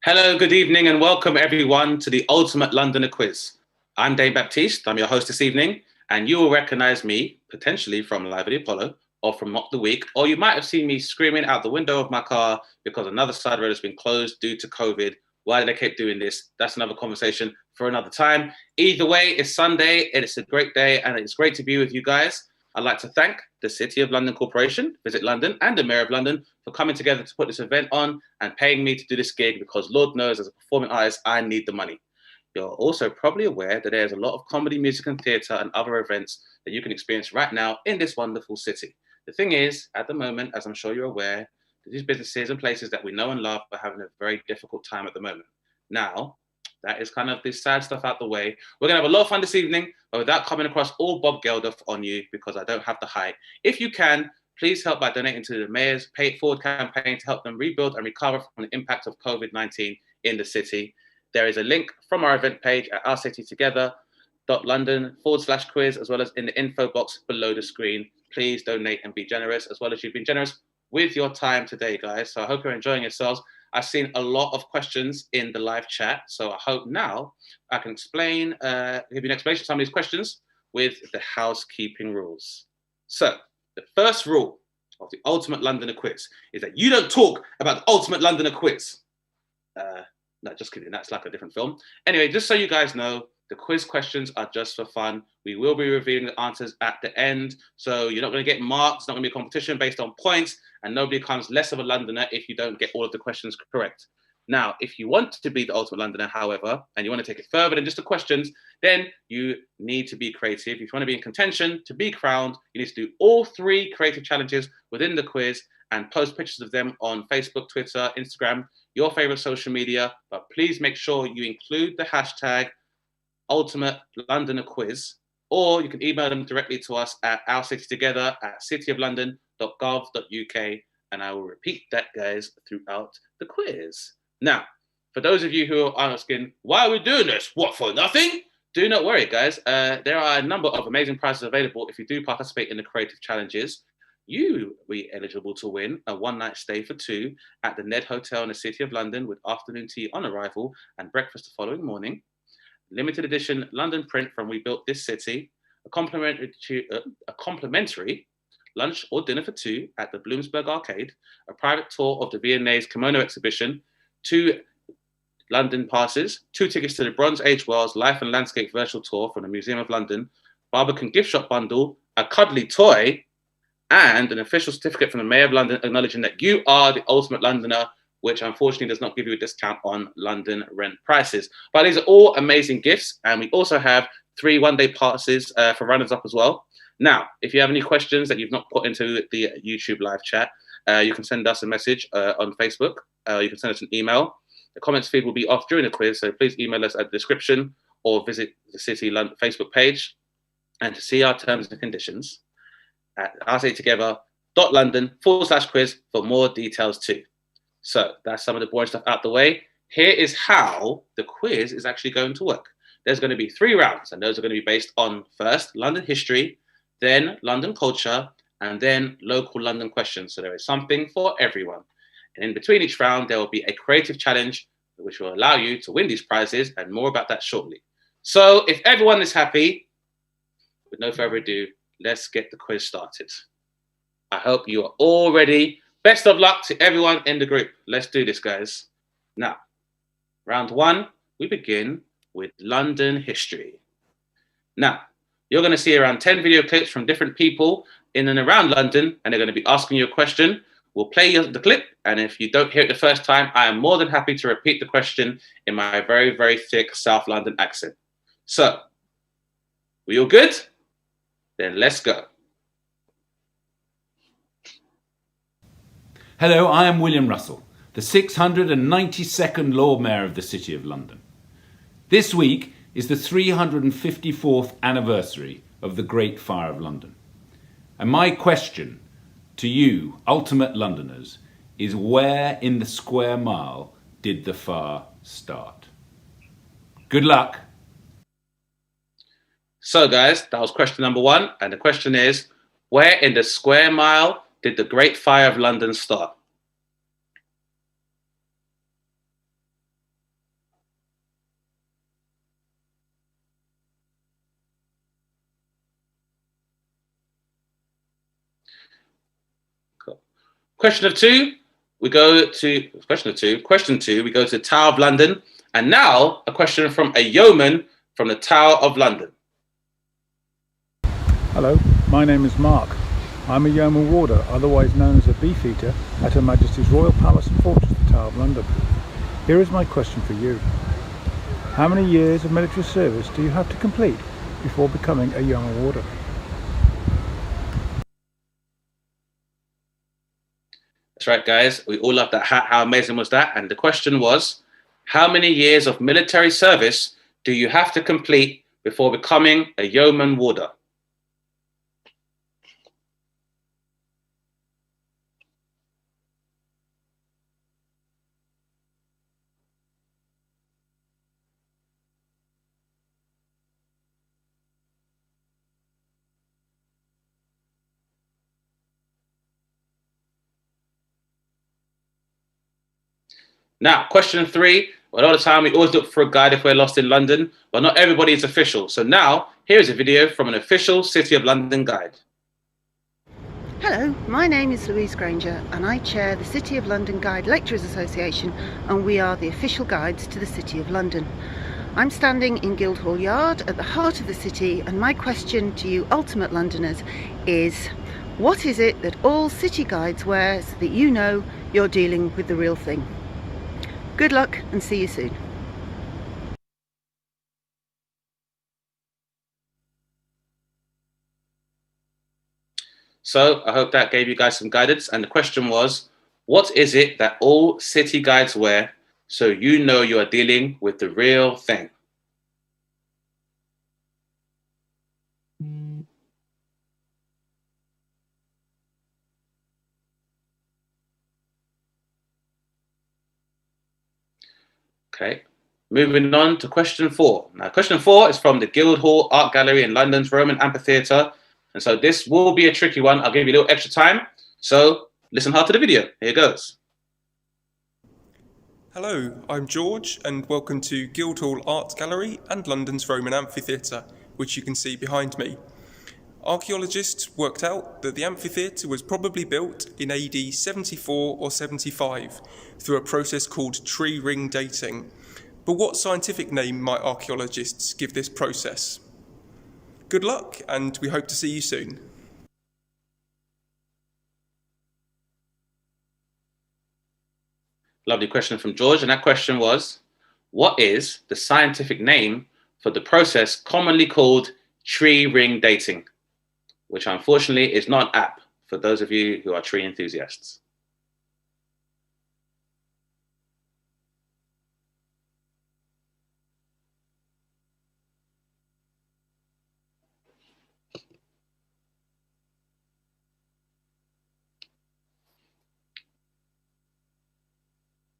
Hello, good evening, and welcome everyone to the Ultimate Londoner Quiz. I'm Dane Baptiste, I'm your host this evening, and you will recognize me potentially from Live at the Apollo or from Mock the Week, or you might have seen me screaming out the window of my car because another side road has been closed due to COVID. Why do they keep doing this? That's another conversation for another time. Either way, it's Sunday, and it's a great day, and it's great to be with you guys. I'd like to thank the City of London Corporation, Visit London, and the Mayor of London for coming together to put this event on and paying me to do this gig because Lord knows, as a performing artist, I need the money. You're also probably aware that there's a lot of comedy, music, and theatre and other events that you can experience right now in this wonderful city. The thing is, at the moment, as I'm sure you're aware, these businesses and places that we know and love are having a very difficult time at the moment. Now, that is kind of this sad stuff out the way. We're going to have a lot of fun this evening, but without coming across all Bob Geldof on you because I don't have the height. If you can, please help by donating to the Mayor's Pay It Forward campaign to help them rebuild and recover from the impact of COVID-19 in the city. There is a link from our event page at ourcitytogether.london/quiz, as well as in the info box below the screen. Please donate and be generous, as well as you've been generous with your time today, guys. So I hope you're enjoying yourselves. I've seen a lot of questions in the live chat, so I hope now I can give you an explanation of some of these questions with the housekeeping rules. So the first rule of the Ultimate Londoner Quiz is that you don't talk about the Ultimate Londoner Quiz. No, just kidding, that's like a different film. Anyway, just so you guys know, the quiz questions are just for fun. We will be revealing the answers at the end, so you're not going to get marks. It's not going to be a competition based on points, and nobody becomes less of a Londoner if you don't get all of the questions correct. Now, if you want to be the Ultimate Londoner, however, and you want to take it further than just the questions, then you need to be creative. If you want to be in contention to be crowned, you need to do all 3 creative challenges within the quiz and post pictures of them on Facebook, Twitter, Instagram, your favorite social media. But please make sure you include the hashtag Ultimate Londoner Quiz, or you can email them directly to us at ourcitytogether@cityoflondon.gov.uk, and I will repeat that, guys, throughout the quiz. Now, for those of you who are asking, why are we doing this? What, for nothing? Do not worry, guys. There are a number of amazing prizes available if you do participate in the creative challenges. You will be eligible to win a one-night stay for 2 at the Ned Hotel in the City of London with afternoon tea on arrival and breakfast the following morning. Limited edition London print from We Built This City, a complimentary lunch or dinner for 2 at the Bloomsbury Arcade, a private tour of the V&A's Kimono exhibition, 2 London passes, 2 tickets to the Bronze Age Wales Life and Landscape virtual tour from the Museum of London, Barbican gift shop bundle, a cuddly toy, and an official certificate from the Mayor of London acknowledging that you are the Ultimate Londoner, which unfortunately does not give you a discount on London rent prices. But these are all amazing gifts. And we also have 3 one-day passes for runners-up as well. Now, if you have any questions that you've not put into the YouTube live chat, you can send us a message on Facebook. You can send us an email. The comments feed will be off during the quiz, so please email us at the description or visit the City London Facebook page. And to see our terms and conditions at ourcitytogether.london/quiz for more details too. So that's some of the boring stuff out the way. Here is how the quiz is actually going to work. There's going to be 3 rounds, and those are going to be based on first London history, then London culture, and then local London questions. So there is something for everyone. And in between each round, there will be a creative challenge which will allow you to win these prizes, and more about that shortly. So if everyone is happy, with no further ado, let's get the quiz started. I hope you are all ready. Best of luck to everyone in the group. Let's do this, guys. Now, round 1, we begin with London history. Now, you're going to see around 10 video clips from different people in and around London, and they're going to be asking you a question. We'll play the clip, and if you don't hear it the first time, I am more than happy to repeat the question in my very, very thick South London accent. So, we all good? Then let's go. Hello, I am William Russell, the 692nd Lord Mayor of the City of London. This week is the 354th anniversary of the Great Fire of London. And my question to you, ultimate Londoners, is where in the square mile did the fire start? Good luck. So guys, that was question number 1. And the question is, where in the square mile did the Great Fire of London start? Question two, we go to the Tower of London. And now a question from a yeoman from the Tower of London. Hello, my name is Mark. I'm a yeoman warder, otherwise known as a beefeater, at Her Majesty's Royal Palace and Fortress, the Tower of London. Here is my question for you. How many years of military service do you have to complete before becoming a yeoman warder? That's right, guys. We all love that hat. How amazing was that? And the question was, how many years of military service do you have to complete before becoming a yeoman warder? Now, question three. A lot of the time, we always look for a guide if we're lost in London, but not everybody is official. So now, here's a video from an official City of London guide. Hello, my name is Louise Granger and I chair the City of London Guide Lecturers Association, and we are the official guides to the City of London. I'm standing in Guildhall Yard at the heart of the city, and my question to you ultimate Londoners is, what is it that all city guides wear so that you know you're dealing with the real thing? Good luck and see you soon. So I hope that gave you guys some guidance. And the question was, what is it that all city guides wear so you know you are dealing with the real thing? Okay, moving on to question four. Now, question four is from the Guildhall Art Gallery in London's Roman Amphitheatre. And so this will be a tricky one. I'll give you a little extra time. So listen hard to the video. Here goes. Hello, I'm George, and welcome to Guildhall Art Gallery and London's Roman Amphitheatre, which you can see behind me. Archaeologists worked out that the amphitheatre was probably built in AD 74 or 75 through a process called tree ring dating. But what scientific name might archaeologists give this process? Good luck, and we hope to see you soon. Lovely question from George, and that question was, what is the scientific name for the process commonly called tree ring dating? Which unfortunately is not an app for those of you who are tree enthusiasts.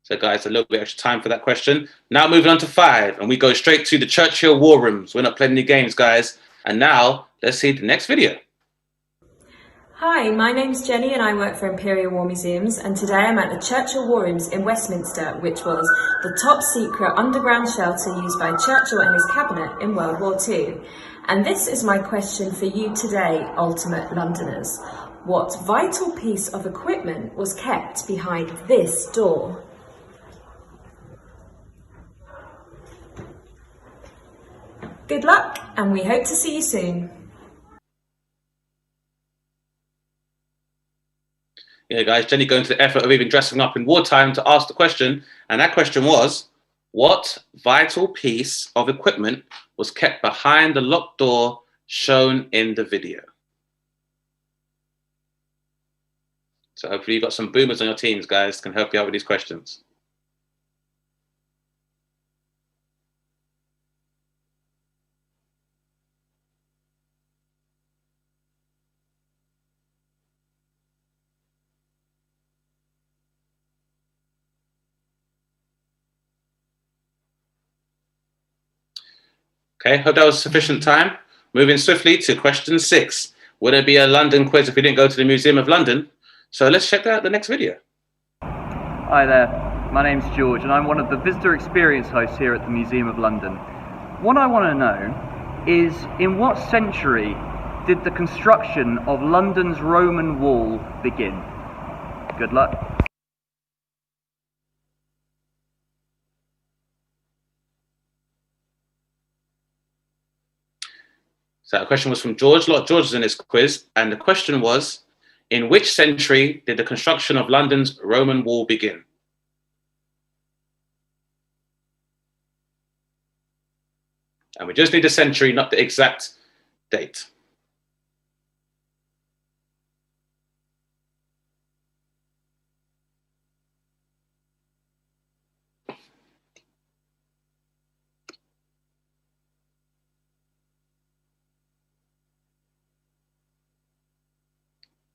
So guys, a little bit extra time for that question. Now moving on to five, and we go straight to the Churchill War Rooms. We're not playing any games, guys. And now let's see the next video. Hi, my name's Jenny and I work for Imperial War Museums, and today I'm at the Churchill War Rooms in Westminster, which was the top secret underground shelter used by Churchill and his cabinet in World War II. And this is my question for you today, ultimate Londoners. What vital piece of equipment was kept behind this door? Good luck, and we hope to see you soon. Yeah, guys, Jenny going to the effort of even dressing up in wartime to ask the question. And that question was, what vital piece of equipment was kept behind the locked door shown in the video? So hopefully you've got some boomers on your teams, guys, can help you out with these questions. Okay, hope that was sufficient time. Moving swiftly to question 6. Would there be a London quiz if we didn't go to the Museum of London? So let's check out the next video. Hi there, my name's George and I'm one of the visitor experience hosts here at the Museum of London. What I want to know is, in what century did the construction of London's Roman wall begin? Good luck. So the question was from George. A lot of George is in this quiz. And the question was, in which century did the construction of London's Roman Wall begin? And we just need the century, not the exact date.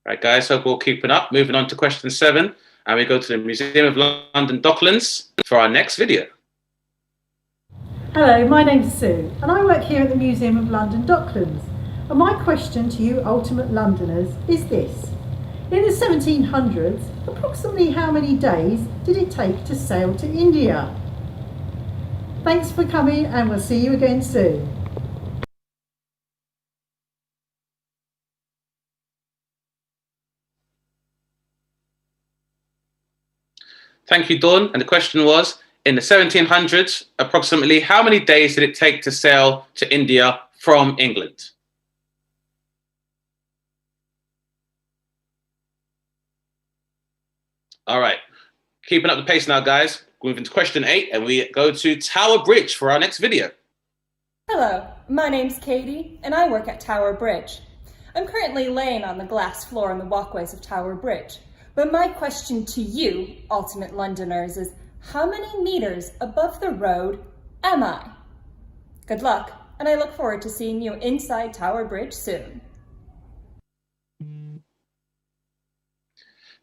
Right, guys, hope we're all keeping up. Moving on to question 7, and we go to the Museum of London Docklands for our next video. Hello, my name's Sue, and I work here at the Museum of London Docklands. And my question to you ultimate Londoners is this. In the 1700s, approximately how many days did it take to sail to India? Thanks for coming, and we'll see you again soon. Thank you, Dawn. And the question was, in the 1700s, approximately how many days did it take to sail to India from England? All right, keeping up the pace now, guys. Moving to question 8, and we go to Tower Bridge for our next video. Hello, my name's Katie, and I work at Tower Bridge. I'm currently laying on the glass floor on the walkways of Tower Bridge. But my question to you, ultimate Londoners, is how many meters above the road am I? Good luck, and I look forward to seeing you inside Tower Bridge soon.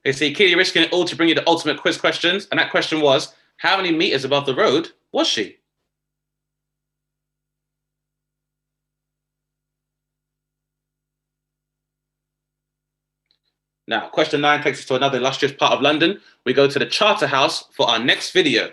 Okay, so Katie risking it all to bring you the ultimate quiz questions, and that question was, how many meters above the road was she? Now, question 9 takes us to another illustrious part of London. We go to the Charterhouse for our next video.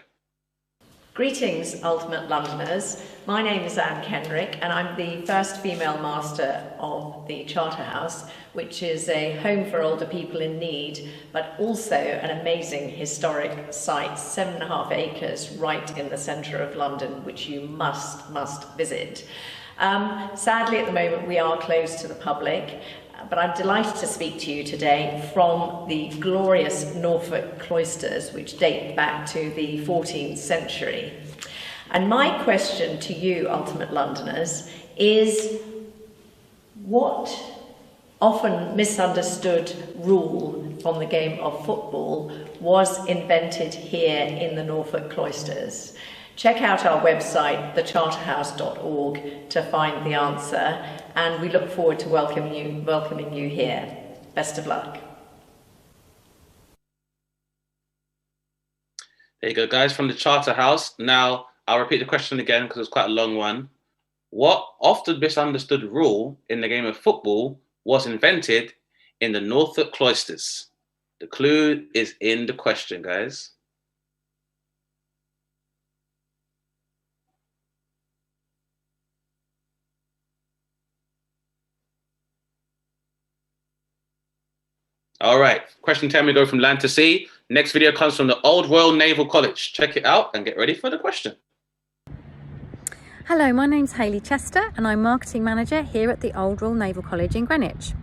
Greetings, ultimate Londoners. My name is Anne Kenrick, and I'm the first female master of the Charterhouse, which is a home for older people in need, but also an amazing historic site, 7.5 acres right in the centre of London, which you must visit. Sadly, at the moment, we are closed to the public, but I'm delighted to speak to you today from the glorious Norfolk cloisters, which date back to the 14th century. And my question to you, ultimate Londoners, is what often misunderstood rule from the game of football was invented here in the Norfolk cloisters? Check out our website, thecharterhouse.org, to find the answer, and we look forward to welcoming you here. Best of luck. There you go, guys, from the Charterhouse. Now, I'll repeat the question again because it's quite a long one. What often misunderstood rule in the game of football was invented in the Norfolk cloisters? The clue is in the question, guys. All right, question 10, we go from land to sea. Next video comes from the Old Royal Naval College. Check it out and get ready for the question. Hello, my name's Hayley Chester and I'm Marketing Manager here at the Old Royal Naval College in Greenwich.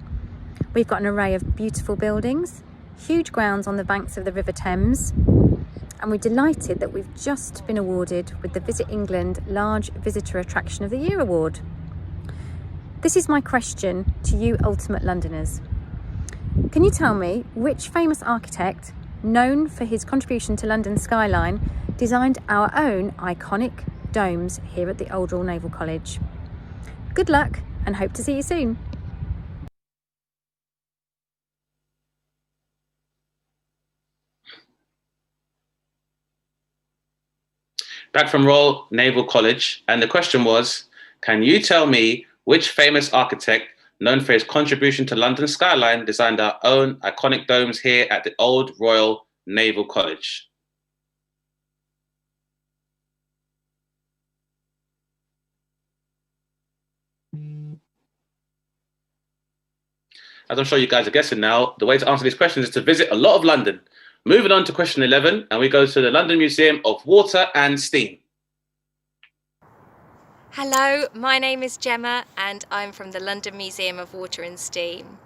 We've got an array of beautiful buildings, huge grounds on the banks of the River Thames, and we're delighted that we've just been awarded with the Visit England Large Visitor Attraction of the Year award. This is my question to you ultimate Londoners. Can you tell me which famous architect, known for his contribution to London's skyline, designed our own iconic domes here at the Old Royal Naval College? Good luck and hope to see you soon. Back from Royal Naval College, and the question was, can you tell me which famous architect known for his contribution to London's skyline designed our own iconic domes here at the Old Royal Naval College? as I'm sure you guys are guessing now, the way to answer these questions is to visit a lot of London. Moving on to question 11, and we go to the London Museum of Water and Steam. Hello, my name is Gemma and I'm from the London Museum of Water and Steam.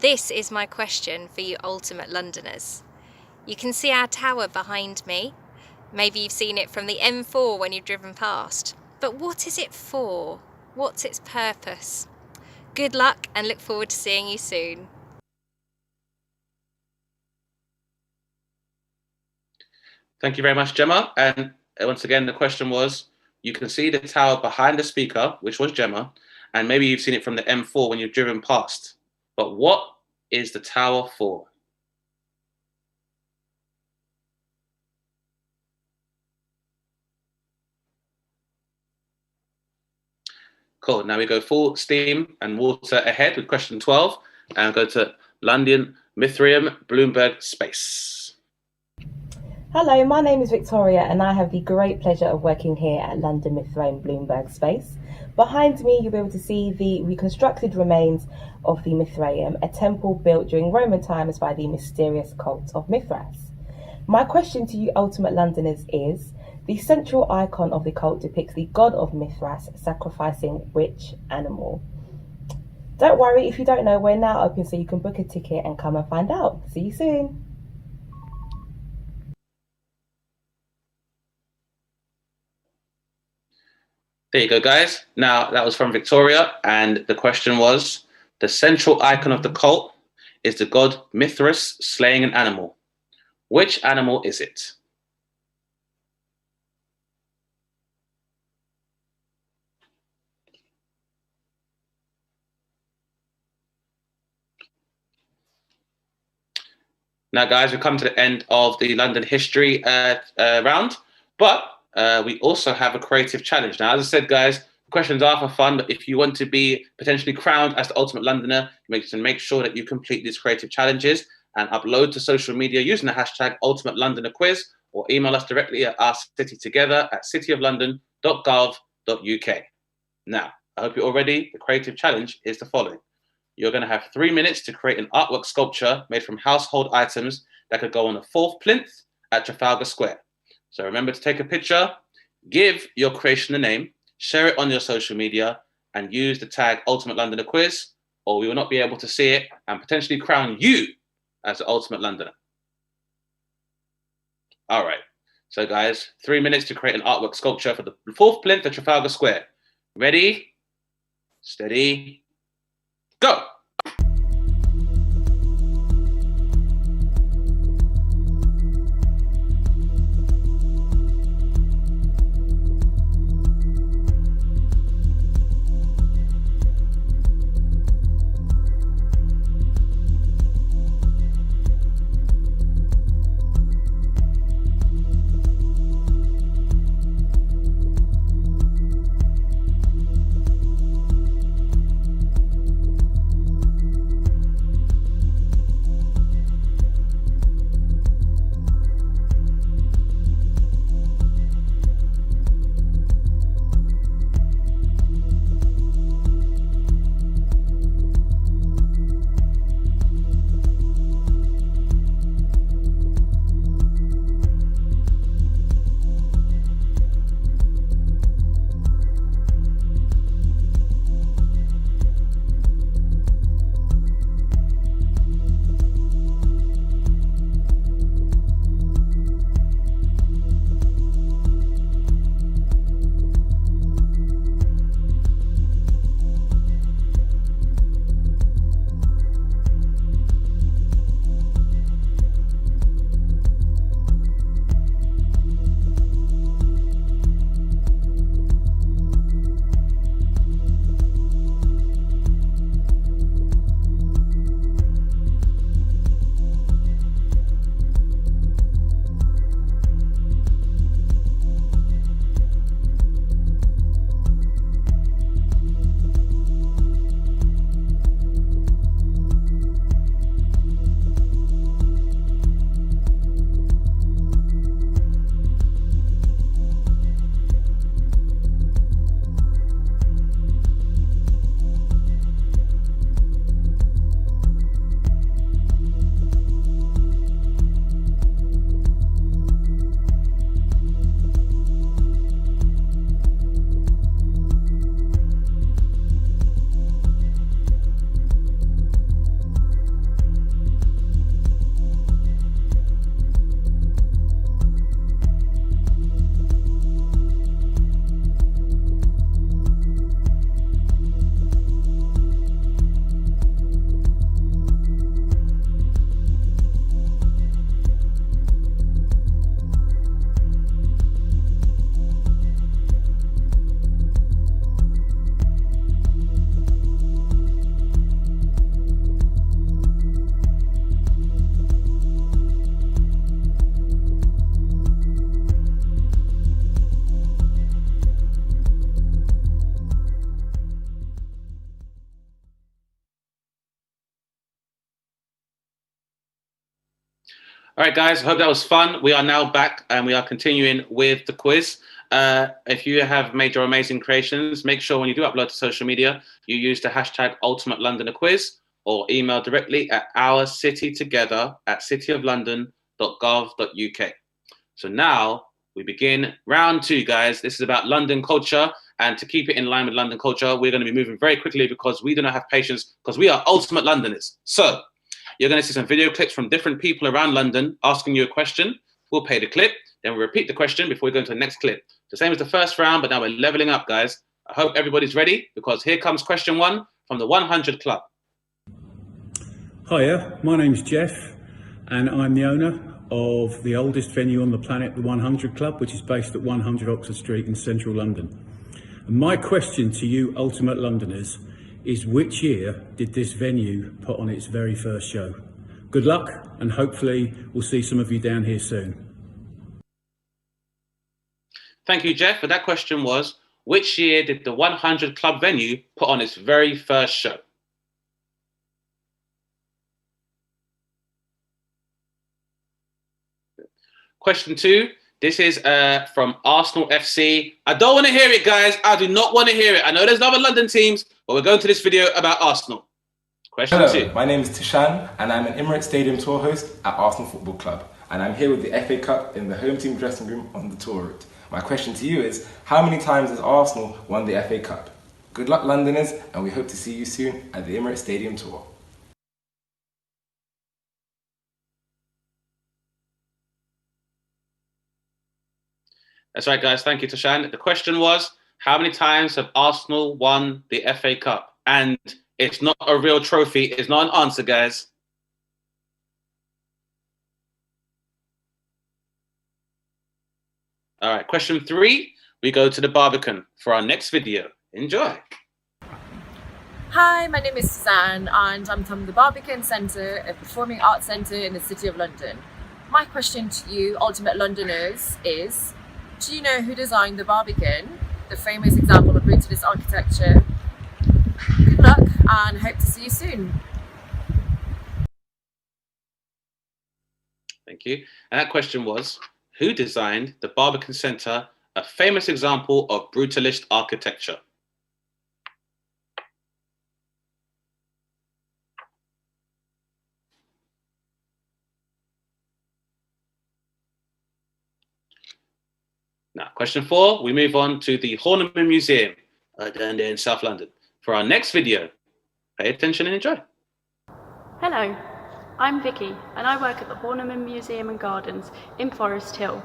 This is my question for you ultimate Londoners. You can see our tower behind me. Maybe you've seen it from the M4 when you've driven past. But what is it for? What's its purpose? Good luck and look forward to seeing you soon. Thank you very much, Gemma. And once again, the question was, you can see the tower behind the speaker, which was Gemma, and maybe you've seen it from the M4 when you've driven past. But what is the tower for? Cool. Now we go full steam and water ahead with question 12 and go to London Mithraeum Bloomberg Space. Hello, my name is Victoria and I have the great pleasure of working here at London Mithraeum Bloomberg Space. Behind me, you'll be able to see the reconstructed remains of the Mithraeum, a temple built during Roman times by the mysterious cult of Mithras. My question to you ultimate Londoners is, the central icon of the cult depicts the god of Mithras sacrificing which animal? Don't worry, if you don't know, we're now open so you can book a ticket and come and find out. See you soon. There you go, guys. Now, that was from Victoria, and the question was, the central icon of the cult is the god Mithras slaying an animal. Which animal is it? Now, guys, we've come to the end of the London history round, but we also have a creative challenge. Now, as I said, guys, the questions are for fun, but if you want to be potentially crowned as the ultimate Londoner, you need to make sure that you complete these creative challenges and upload to social media using the hashtag Ultimate Londoner Quiz, or email us directly at ourcitytogether@cityoflondon.gov.uk. Now, I hope you're all ready. The creative challenge is the following. You're going to have 3 minutes to create an artwork sculpture made from household items that could go on the 4th plinth at Trafalgar Square. So remember to take a picture, give your creation a name, share it on your social media, and use the tag Ultimate Londoner Quiz, or we will not be able to see it and potentially crown you as the Ultimate Londoner. All right. So guys, 3 minutes to create an artwork sculpture for the 4th plinth at Trafalgar Square. Ready, steady, go. All right, guys, I hope that was fun. We are now back and we are continuing with the quiz. If you have made your amazing creations, make sure when you do upload to social media, you use the hashtag Ultimate Londoner Quiz or email directly at ourcitytogether@cityoflondon.gov.uk. So now we begin round 2, guys. This is about London culture. And to keep it in line with London culture, we're going to be moving very quickly because we do not have patience because we are ultimate Londoners. So you're going to see some video clips from different people around London asking you a question. We'll play the clip, then we'll repeat the question before we go into the next clip. The same as the first round, but now we're leveling up, guys. I hope everybody's ready because here comes question 1 from the 100 Club. Hiya, my name's Jeff and I'm the owner of the oldest venue on the planet, the 100 Club, which is based at 100 Oxford Street in central London. And my question to you ultimate Londoners is, which year did this venue put on its very first show? Good luck, and hopefully we'll see some of you down here soon. Thank you, Jeff. And that question was, which year did the 100 Club venue put on its very first show? Question 2. This is from Arsenal FC. I don't want to hear it, guys. I do not want to hear it. I know there's other London teams, but we're going to this video about Arsenal. Question 2. My name is Tishan, and I'm an Emirates Stadium tour host at Arsenal Football Club. And I'm here with the FA Cup in the home team dressing room on the tour route. My question to you is, how many times has Arsenal won the FA Cup? Good luck, Londoners, and we hope to see you soon at the Emirates Stadium tour. That's right, guys. Thank you, Tashan. The question was, how many times have Arsenal won the FA Cup? And it's not a real trophy. It's not an answer, guys. All right, question 3. We go to the Barbican for our next video. Enjoy. Hi, my name is Suzanne and I'm from the Barbican Centre, a performing arts centre in the City of London. My question to you, ultimate Londoners, is, do you know who designed the Barbican, the famous example of brutalist architecture? Good luck and hope to see you soon. Thank you. And that question was, who designed the Barbican Centre, a famous example of brutalist architecture? Now, question 4, we move on to the Horniman Museum down there in South London. For our next video, pay attention and enjoy. Hello, I'm Vicky and I work at the Horniman Museum and Gardens in Forest Hill.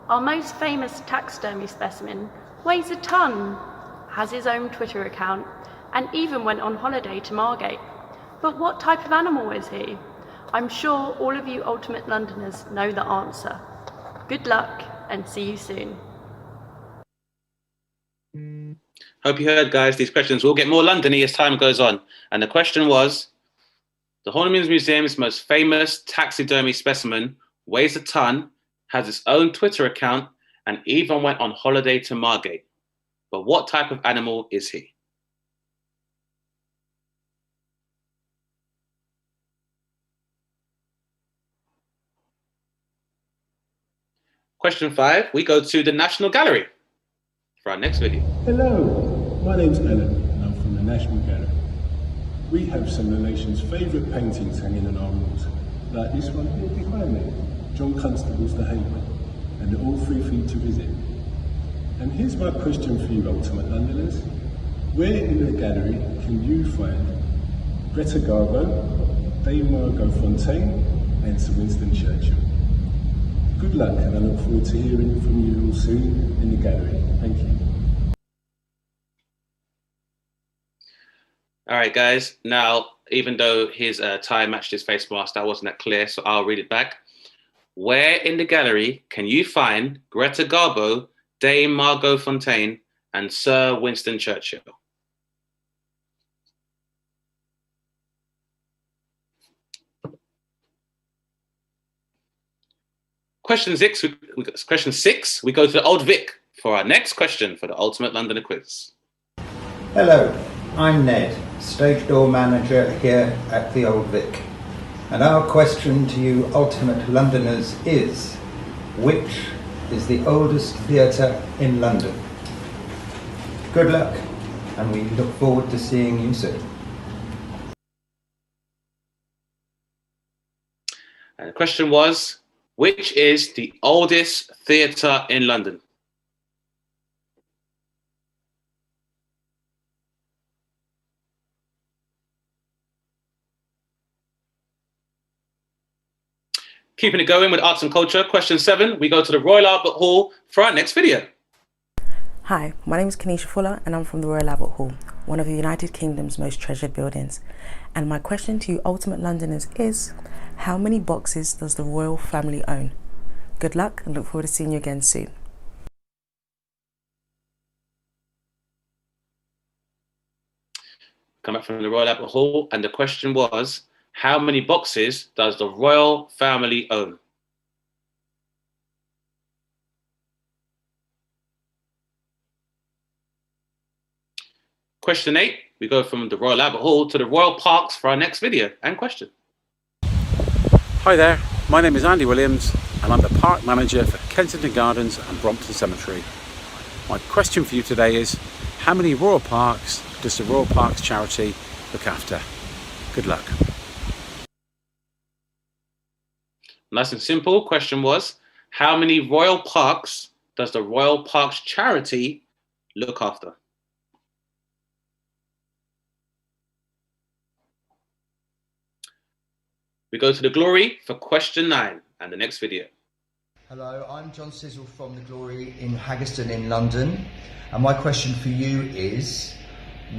Our most famous taxidermy specimen weighs a ton, has his own Twitter account and even went on holiday to Margate. But what type of animal is he? I'm sure all of you ultimate Londoners know the answer. Good luck and see you soon. Hope you heard, guys. These questions will get more Londony as time goes on. And the question was, the Horniman Museum's most famous taxidermy specimen weighs a ton, has its own Twitter account, and even went on holiday to Margate. But what type of animal is he? Question 5, we go to the National Gallery for our next video. Hello, my name's Alan and I'm from the National Gallery. We have some of the nation's favourite paintings hanging on our walls, like this one here behind me, John Constable's The Haven, and they're all free for you to visit. And here's my question for you, ultimate Londoners. Where in the gallery can you find Greta Garbo, Dane Fontaine and Sir Winston Churchill? Good luck, and I look forward to hearing from you all soon in the gallery. Thank you. All right, guys. Now, even though his tie matched his face mask, that wasn't that clear, so I'll read it back. Where in the gallery can you find Greta Garbo, Dame Margot Fontaine, and Sir Winston Churchill? Question 6, we go to the Old Vic for our next question for the Ultimate Londoner Quiz. Hello, I'm Ned, stage door manager here at the Old Vic. And our question to you ultimate Londoners is, which is the oldest theatre in London? Good luck, and we look forward to seeing you soon. And the question was, which is the oldest theatre in London? Keeping it going with arts and culture, question 7, we go to the Royal Albert Hall for our next video. Hi, my name is Kanisha Fuller and I'm from the Royal Albert Hall, one of the United Kingdom's most treasured buildings. And my question to you ultimate Londoners is, how many boxes does the royal family own? Good luck and look forward to seeing you again soon. Come back from the Royal Albert Hall, and the question was, how many boxes does the royal family own? Question 8, we go from the Royal Albert Hall to the Royal Parks for our next video and question. Hi there, my name is Andy Williams and I'm the Park Manager for Kensington Gardens and Brompton Cemetery. My question for you today is, how many royal parks does the Royal Parks charity look after? Good luck. Nice and simple. Question was, how many royal parks does the Royal Parks charity look after? We go to the Glory for question 9 and the next video. Hello, I'm John Sizzle from the Glory in Haggerston in London, and my question for you is,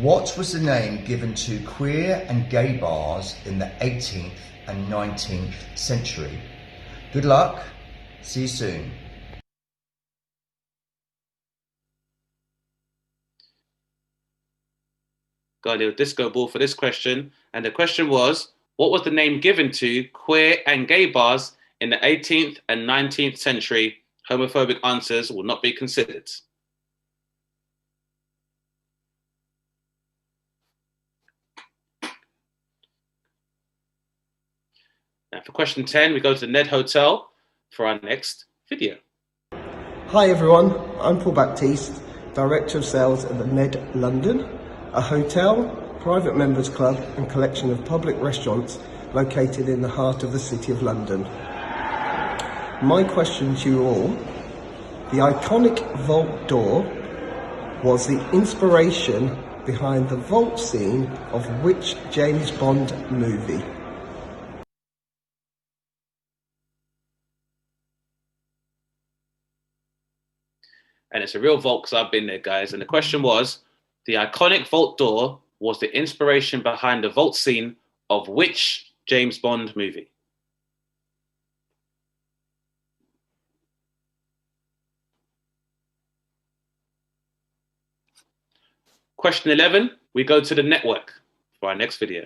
what was the name given to queer and gay bars in the 18th and 19th century? Good luck, see you soon. Got a little disco ball for this question, and the question was, what was the name given to queer and gay bars in the 18th and 19th century? Homophobic answers will not be considered. Now for question 10, we go to the Ned Hotel for our next video. Hi everyone, I'm Paul Baptiste, Director of Sales at the Ned London, a hotel, private members club and collection of public restaurants located in the heart of the City of London. My question to you all, the iconic vault door was the inspiration behind the vault scene of which James Bond movie? And it's a real vault because I've been there, guys. And the question was, the iconic vault door was the inspiration behind the vault scene of which James Bond movie? Question 11, we go to the network for our next video.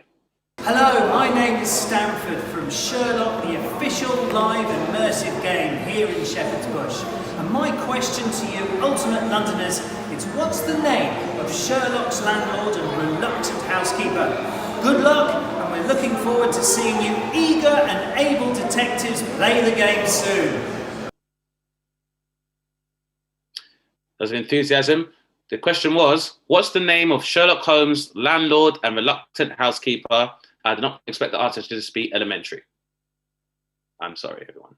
Hello, my name is Stanford from Sherlock, the official live immersive game here in Shepherd's Bush. And my question to you, ultimate Londoners, is what's the name of Sherlock's landlord and reluctant housekeeper? Good luck, and we're looking forward to seeing you eager and able detectives play the game soon. There's enthusiasm. The question was, what's the name of Sherlock Holmes' landlord and reluctant housekeeper? I did not expect the answer to just be elementary. I'm sorry, everyone.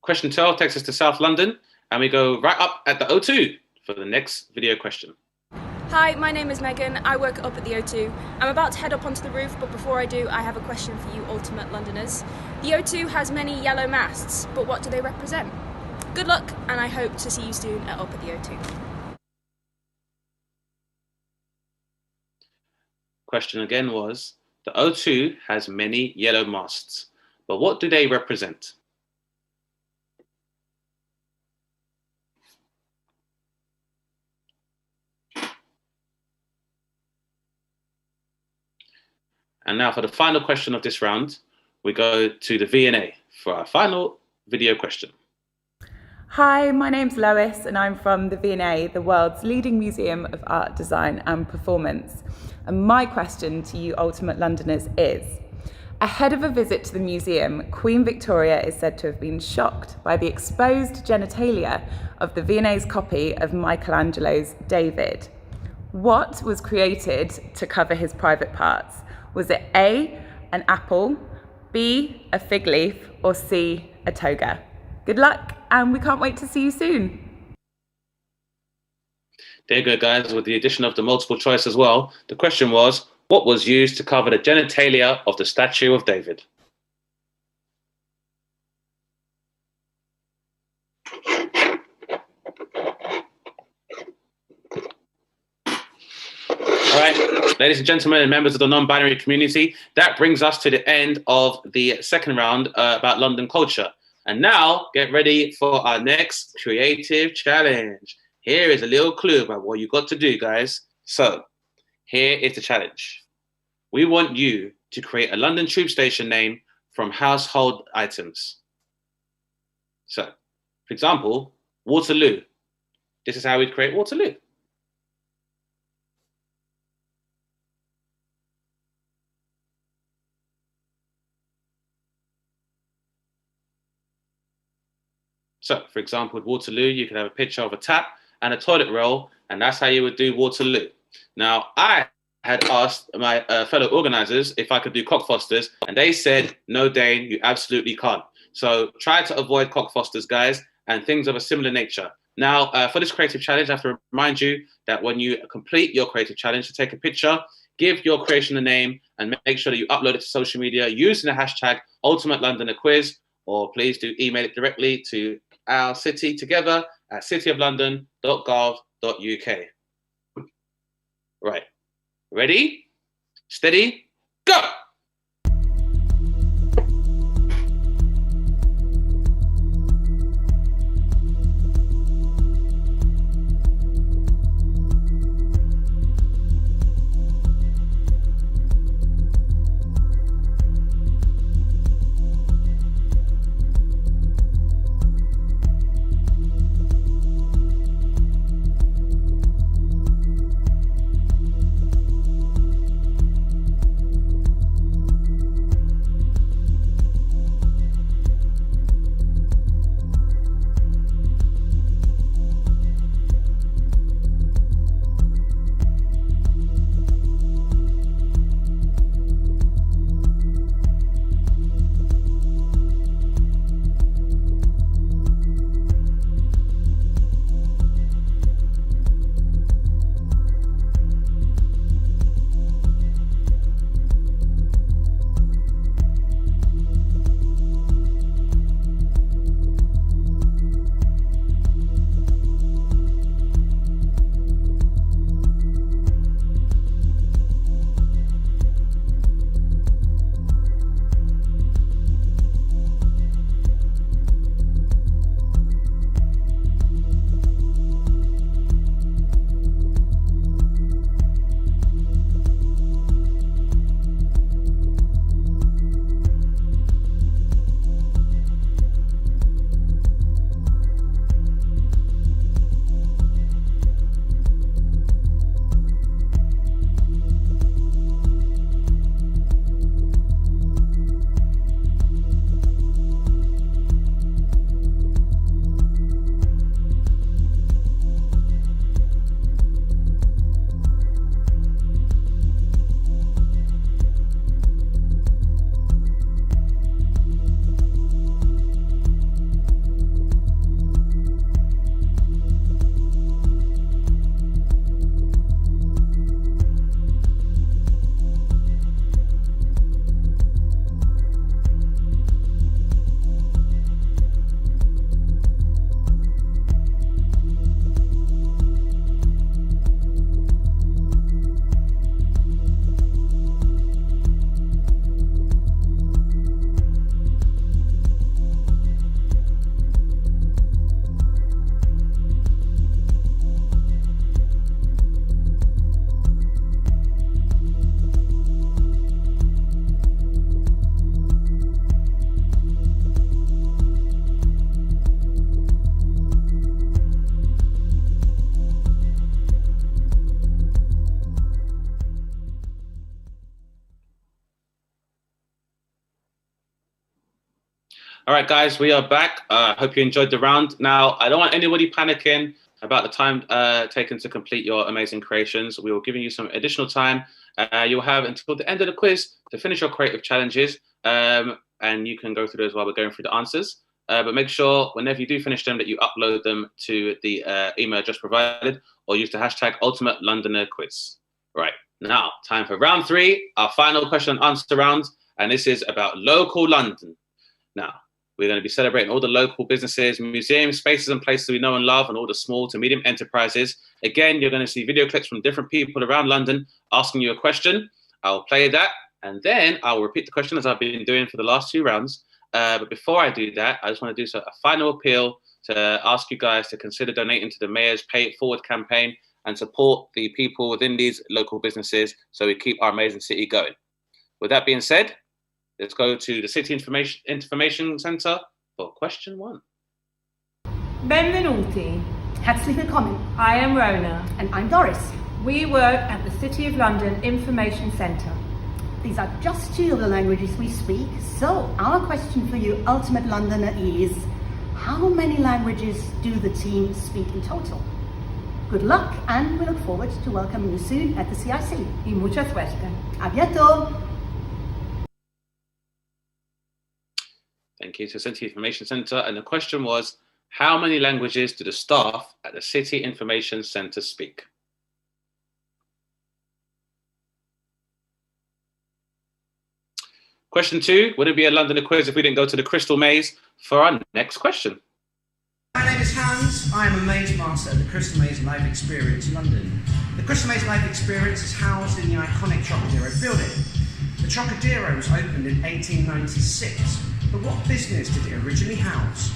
Question 12 takes us to South London, and we go right up at the O2 for the next video question. Hi, my name is Megan. I work up at the O2. I'm about to head up onto the roof, but before I do, I have a question for you ultimate Londoners. The O2 has many yellow masts, but what do they represent? Good luck, and I hope to see you soon up at the O2. Question again was, the O2 has many yellow masts, but what do they represent? And now for the final question of this round, we go to the V&A for our final video question. Hi, my name's Lois and I'm from the V&A, the world's leading museum of art, design and performance. And my question to you ultimate Londoners is, ahead of a visit to the museum, Queen Victoria is said to have been shocked by the exposed genitalia of the V&A's copy of Michelangelo's David. What was created to cover his private parts? Was it A, an apple, B, a fig leaf, or C, a toga? Good luck, and we can't wait to see you soon. There you go, guys, with the addition of the multiple choice as well. The question was, what was used to cover the genitalia of the statue of David? All right, ladies and gentlemen and members of the non-binary community, that brings us to the end of the second round about London culture. And now, get ready for our next creative challenge. Here is a little clue about what you got to do, guys. So, here is the challenge. We want you to create a London tube station name from household items. So, for example, Waterloo. This is how we'd create Waterloo. So, for example, with Waterloo, you could have a picture of a tap and a toilet roll, and that's how you would do Waterloo. Now, I had asked my fellow organizers if I could do cockfosters, and they said, no, Dane, you absolutely can't. So try to avoid cockfosters, guys, and things of a similar nature. Now, for this creative challenge, I have to remind you that when you complete your creative challenge, to take a picture, give your creation a name, and make sure that you upload it to social media using the hashtag Ultimate Londoner Quiz, or please do email it directly to our city together at cityoflondon.gov.uk. Right. Ready? Steady? Go! All right, guys, we are back. I hope you enjoyed the round. Now, I don't want anybody panicking about the time taken to complete your amazing creations. We will give you some additional time. You'll have until the end of the quiz to finish your creative challenges, and you can go through those while we're going through the answers. But make sure whenever you do finish them that you upload them to the email just provided, or use the hashtag Ultimate Londoner Quiz. Right, now time for round 3, our final question and answer round, and this is about local London. Now, we're going to be celebrating all the local businesses, museums, spaces and places we know and love, and all the small to medium enterprises. Again, you're going to see video clips from different people around London asking you a question. I'll play that, and then I'll repeat the question as I've been doing for the last 2 rounds. But before I do that, I just want to do a final appeal to ask you guys to consider donating to the Mayor's Pay It Forward campaign and support the people within these local businesses so we keep our amazing city going. With that being said, let's go to the City Information Centre for question 1. Benvenuti. Herzlich willkommen. I am Rona. And I'm Doris. We work at the City of London Information Centre. These are just 2 of the languages we speak. So our question for you, Ultimate Londoner, is how many languages do the team speak in total? Good luck, and we look forward to welcoming you soon at the CIC. Y mucha suerte. A bientôt. Thank you to City Information Centre. And the question was, how many languages do the staff at the City Information Centre speak? Question 2, would it be a Londoner quiz if we didn't go to the Crystal Maze for our next question? My name is Hans. I am a maze master at the Crystal Maze Live Experience London. The Crystal Maze Live Experience is housed in the iconic Trocadero building. The Trocadero was opened in 1896, but what business did it originally house?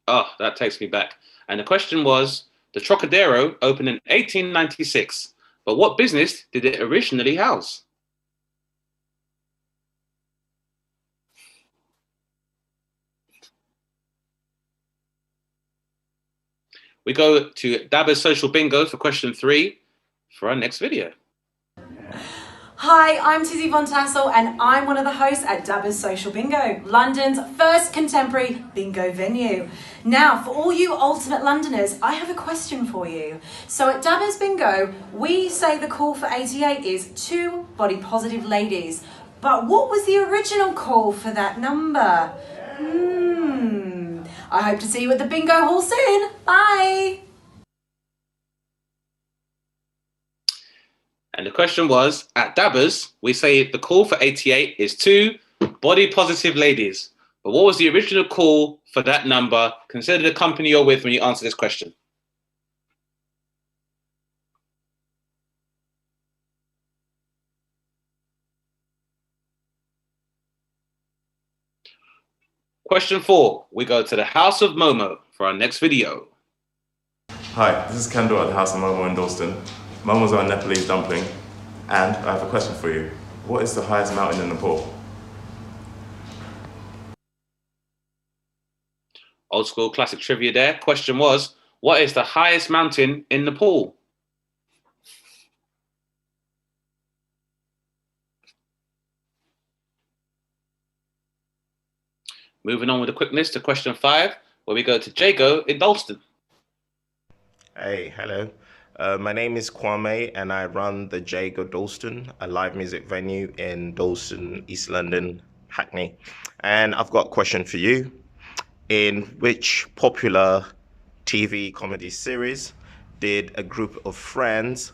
Oh, that takes me back. And the question was, the Trocadero opened in 1896, but what business did it originally house? We go to Dabba's Social Bingo for question 3 for our next video. Hi, I'm Tizzy Von Tassel and I'm one of the hosts at Dabba's Social Bingo, London's first contemporary bingo venue. Now, for all you ultimate Londoners, I have a question for you. So at Dabba's Bingo, we say the call for 88 is 2 body positive ladies. But what was the original call for that number? I hope to see you at the bingo hall soon. Bye. And the question was, at Dabba's, we say the call for 88 is 2 body positive ladies. But what was the original call for that number? Consider the company you're with when you answer this question. Question 4, we go to the House of Momo for our next video. Hi, this is Kendall at the House of Momo in Dalston. Momos are a Nepalese dumpling, and I have a question for you. What is the highest mountain in Nepal? Old school classic trivia there. Question was, what is the highest mountain in Nepal? Moving on with the quickness to question 5, where we go to Jago in Dalston. Hey, hello. My name is Kwame and I run the Jago Dalston, a live music venue in Dalston, East London, Hackney. And I've got a question for you. In which popular TV comedy series did a group of friends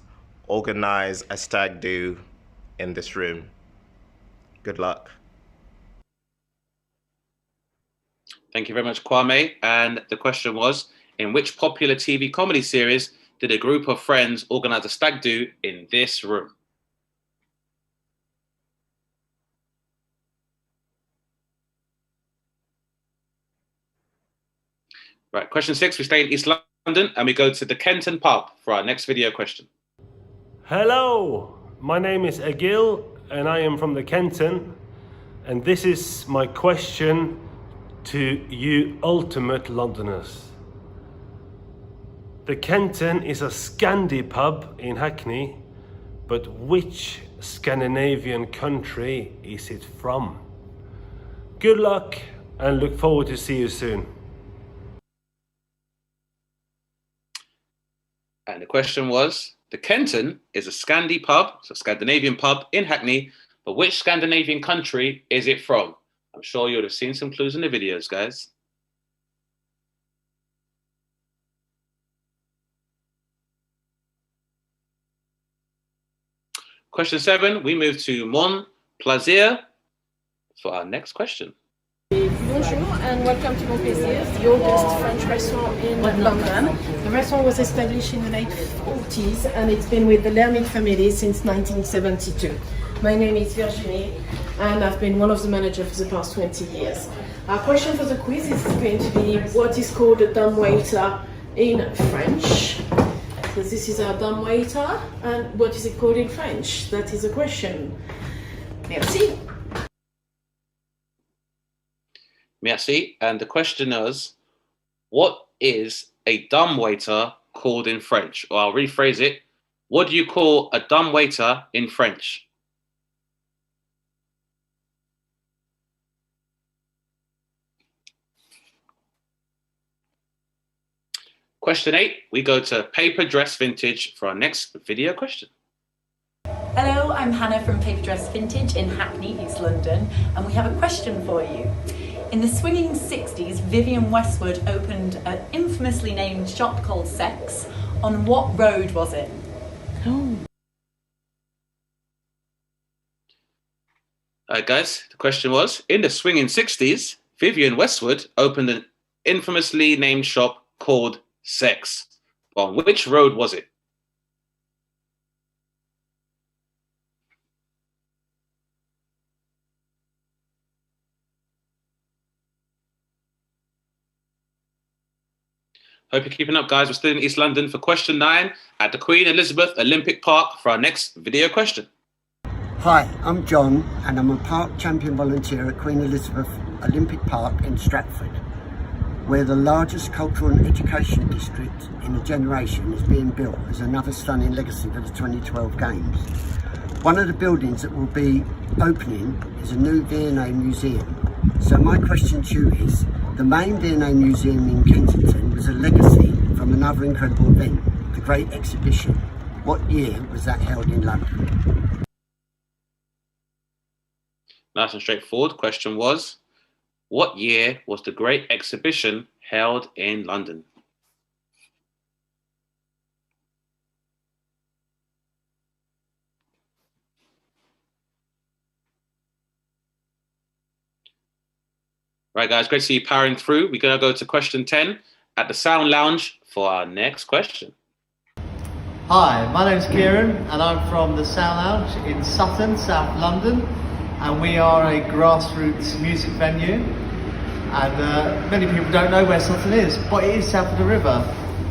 organize a stag do in this room? Good luck. Thank you very much, Kwame. And the question was, in which popular TV comedy series did a group of friends organize a stag do in this room? Right, question 6, we stay in East London and we go to the Kenton pub for our next video question. Hello, my name is Egil and I am from the Kenton, and this is my question to you ultimate Londoners. The Kenton is a Scandi pub in Hackney, but which Scandinavian country is it from? Good luck and look forward to see you soon. And the question was, the Kenton is a Scandi pub, it's a Scandinavian pub in Hackney, but which Scandinavian country is it from? I'm sure you would have seen some clues in the videos, guys. Question 7, we move to Mon Plaisir for our next question. Bonjour and welcome to Mon Plaisir, the oldest French restaurant in London. The restaurant was established in the late 40s and it's been with the Lermite family since 1972. My name is Virginie and I've been one of the managers for the past 20 years. Our question for the quiz is going to be what is called a dumbwaiter in French. So this is our dumbwaiter, and what is it called in French? That is a question. Merci. Merci. And the question is, what is a dumbwaiter called in French? Or I'll rephrase it. What do you call a dumbwaiter in French? Question 8, we go to Paper Dress Vintage for our next video question. Hello, I'm Hannah from Paper Dress Vintage in Hackney, East London, and we have a question for you. In the swinging 60s, Vivienne Westwood opened an infamously named shop called Sex. On what road was it? Guys, the question was, in the swinging 60s, Vivienne Westwood opened an infamously named shop called Sex. On which road was it? Hope you're keeping up, guys. We're still in East London for question 9 at the Queen Elizabeth Olympic Park for our next video question. Hi, I'm John and I'm a park champion volunteer at Queen Elizabeth Olympic Park in Stratford, where the largest cultural and education district in a generation is being built as another stunning legacy for the 2012 Games. One of the buildings that will be opening is a new V&A museum. So my question to you is, the main V&A museum in Kensington was a legacy from another incredible event, the Great Exhibition. What year was that held in London? Nice and straightforward. Question was, what year was the Great Exhibition held in London? Right, guys, great to see you powering through. We're going to go to question 10 at the Sound Lounge for our next question. Hi, my name's Kieran and I'm from the Sound Lounge in Sutton, South London, and we are a grassroots music venue. And many people don't know where Sutton is, but it is south of the river.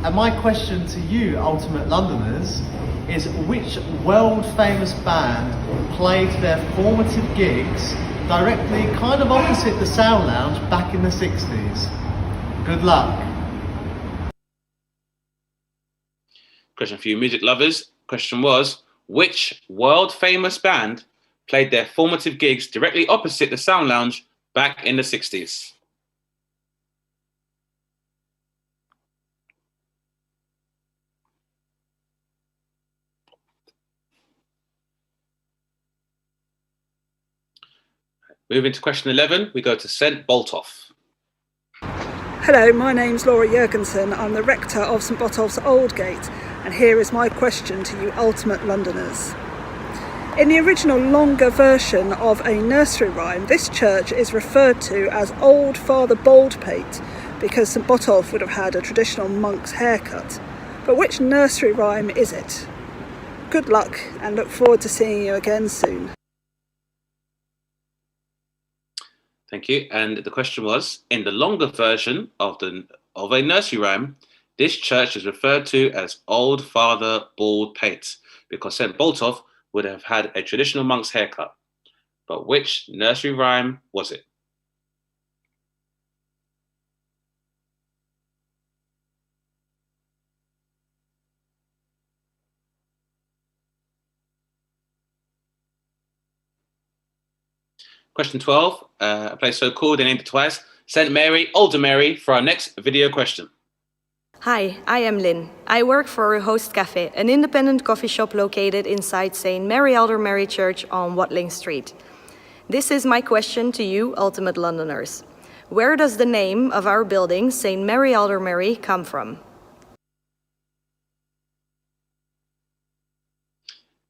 And my question to you, Ultimate Londoners, is which world famous band played their formative gigs directly kind of opposite the Sound Lounge back in the 60s? Good luck. Question for you music lovers. Question was, which world famous band played their formative gigs directly opposite the Sound Lounge back in the 60s? Moving to question 11, we go to St Botolph. Hello, my name's Laura Jurgensen. I'm the rector of St Botolph's Aldgate, and here is my question to you ultimate Londoners. In the original longer version of a nursery rhyme, this church is referred to as Old Father Baldpate because St Botolph would have had a traditional monk's haircut. But which nursery rhyme is it? Good luck and look forward to seeing you again soon. Thank you. And the question was, in the longer version of a nursery rhyme, this church is referred to as Old Father Baldpate because St Botolph would have had a traditional monk's haircut. But which nursery rhyme was it? Question 12, a place so called, they named it twice. St. Mary, Older Mary, for our next video question. Hi, I am Lynn. I work for Host Cafe, an independent coffee shop located inside St. Mary Elder Mary Church on Watling Street. This is my question to you, ultimate Londoners. Where does the name of our building, St. Mary Elder Mary, come from?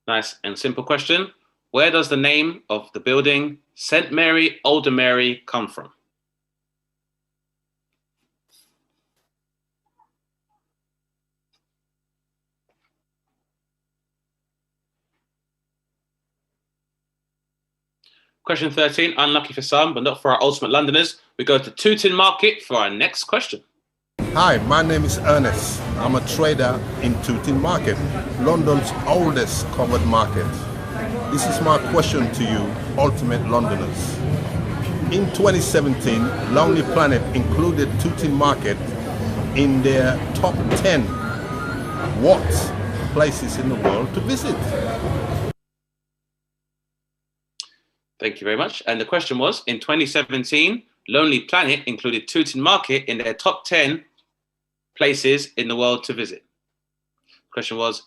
Nice and simple question. Where does the name of the building, St. Mary Older Mary, come from? Question 13, unlucky for some, but not for our ultimate Londoners. We go to Tooting Market for our next question. Hi, my name is Ernest. I'm a trader in Tooting Market, London's oldest covered market. This is my question to you, ultimate Londoners. In 2017, Lonely Planet included Tooting Market in their top 10 what places in the world to visit. Thank you very much. And the question was, in 2017, Lonely Planet included Tooting Market in their top 10 places in the world to visit. The question was,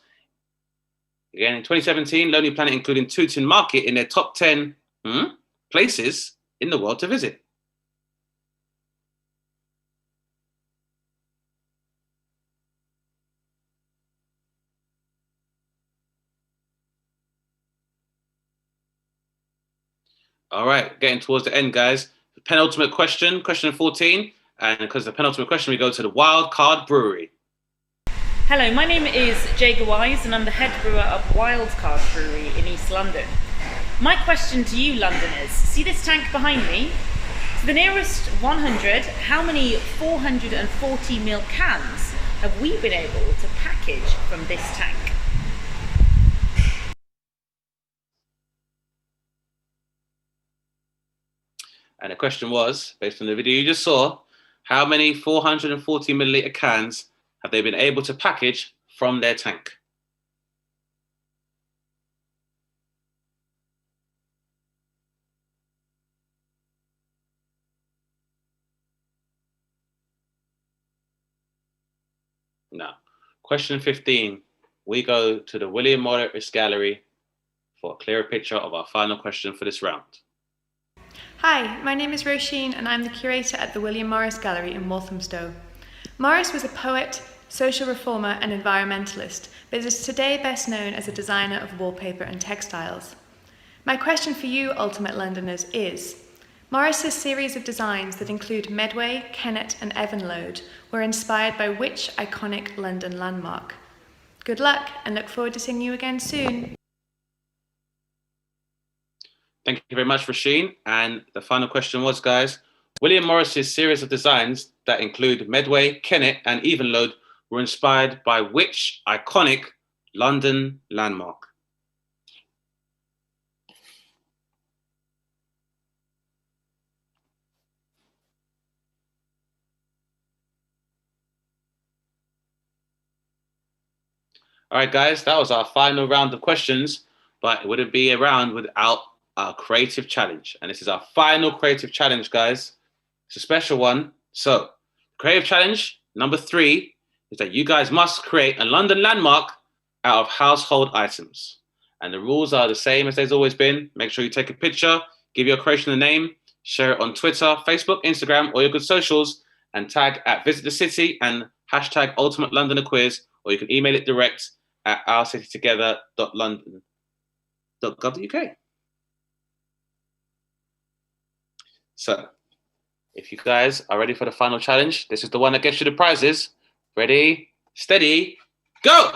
again, in 2017, Lonely Planet included Tooting Market in their top 10 places in the world to visit. All right, getting towards the end, guys. The penultimate question, question 14. And because the penultimate question, we go to the Wild Card Brewery. Hello, my name is Jager Wise and I'm the head brewer of Wild Card Brewery in East London. My question to you Londoners, see this tank behind me? To the nearest 100, how many 440ml cans have we been able to package from this tank? And the question was, based on the video you just saw, how many 440 milliliter cans have they been able to package from their tank? Now, question 15, we go to the William Morris Gallery for a clearer picture of our final question for this round. Hi, my name is Roisin and I'm the curator at the William Morris Gallery in Walthamstow. Morris was a poet, social reformer and environmentalist, but is today best known as a designer of wallpaper and textiles. My question for you, ultimate Londoners, is, Morris's series of designs that include Medway, Kennet and Evenlode were inspired by which iconic London landmark? Good luck and look forward to seeing you again soon. Thank you very much, Roisin. And the final question was, guys, William Morris's series of designs that include Medway, Kennet, and Evenlode were inspired by which iconic London landmark? All right, guys, that was our final round of questions, but it wouldn't be a round without our creative challenge. And this is our final creative challenge, guys. It's a special one. So, creative challenge number 3 is that you guys must create a London landmark out of household items. And the rules are the same as they've always been. Make sure you take a picture, give your creation a name, share it on Twitter, Facebook, Instagram, or your good socials, and tag at Visit the City and hashtag Ultimate Londoner Quiz, or you can email it direct at ourcitytogether.london.gov.uk. So, if you guys are ready for the final challenge, this is the one that gets you the prizes. Ready, steady, go!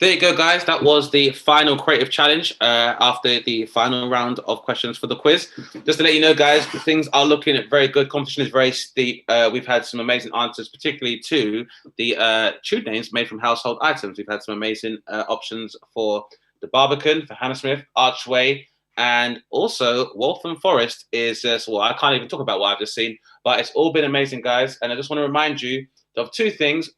There you go, guys. That was the final creative challenge after the final round of questions for the quiz. Just to let you know, guys, things are looking very good. Competition is very steep. We've had some amazing answers, particularly to the tune names made from household items. We've had some amazing options for the Barbican, for Hammersmith, Archway, and also Waltham Forest is well, I can't even talk about what I've just seen, but it's all been amazing, guys. And I just want to remind you of two things.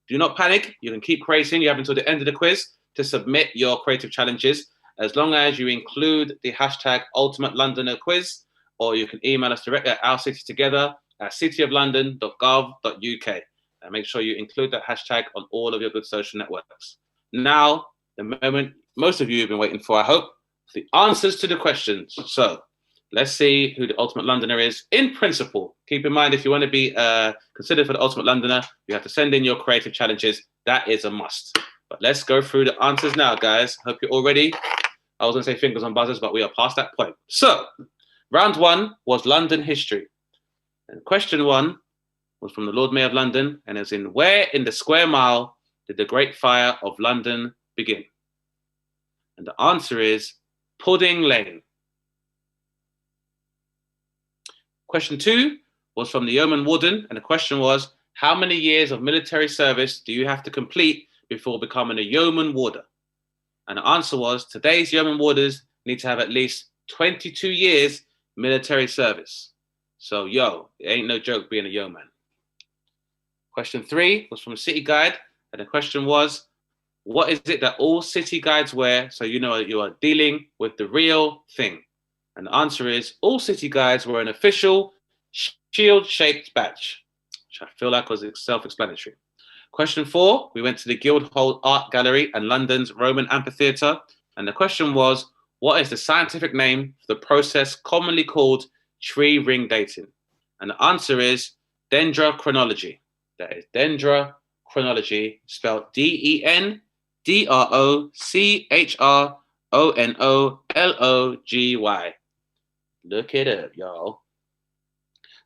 Do not panic. You can keep creating. You have until the end of the quiz to submit your creative challenges, as long as you include the hashtag Ultimate Londoner Quiz, or you can email us directly at ourcitytogether@cityoflondon.gov.uk. And make sure you include that hashtag on all of your good social networks. Now, the moment most of you have been waiting for, I hope, the answers to the questions. So let's see who the Ultimate Londoner is in principle. Keep in mind, if you want to be considered for the Ultimate Londoner, you have to send in your creative challenges. That is a must. But let's go through the answers now, guys. Hope you're all ready. I was going to say fingers on buzzers, but we are past that point. So round one was London history. And question one was from the Lord Mayor of London, and it's in where in the square mile did the Great Fire of London begin? And the answer is Pudding Lane. Question two was from the Yeoman Warden, and the question was, how many years of military service do you have to complete before becoming a Yeoman Warder? And the answer was, today's Yeoman Warders need to have at least 22 years military service. So, it ain't no joke being a yeoman. Question three was from City Guide, and the question was, what is it that all city guides wear so you know you are dealing with the real thing? And the answer is, all city guides wear an official shield-shaped badge, which I feel like was self-explanatory. Question four, we went to the Guildhall Art Gallery and London's Roman Amphitheatre. And the question was, what is the scientific name for the process commonly called tree ring dating? And the answer is dendrochronology. That is dendrochronology, spelled DENDROCHRONOLOGY. Look it up, y'all.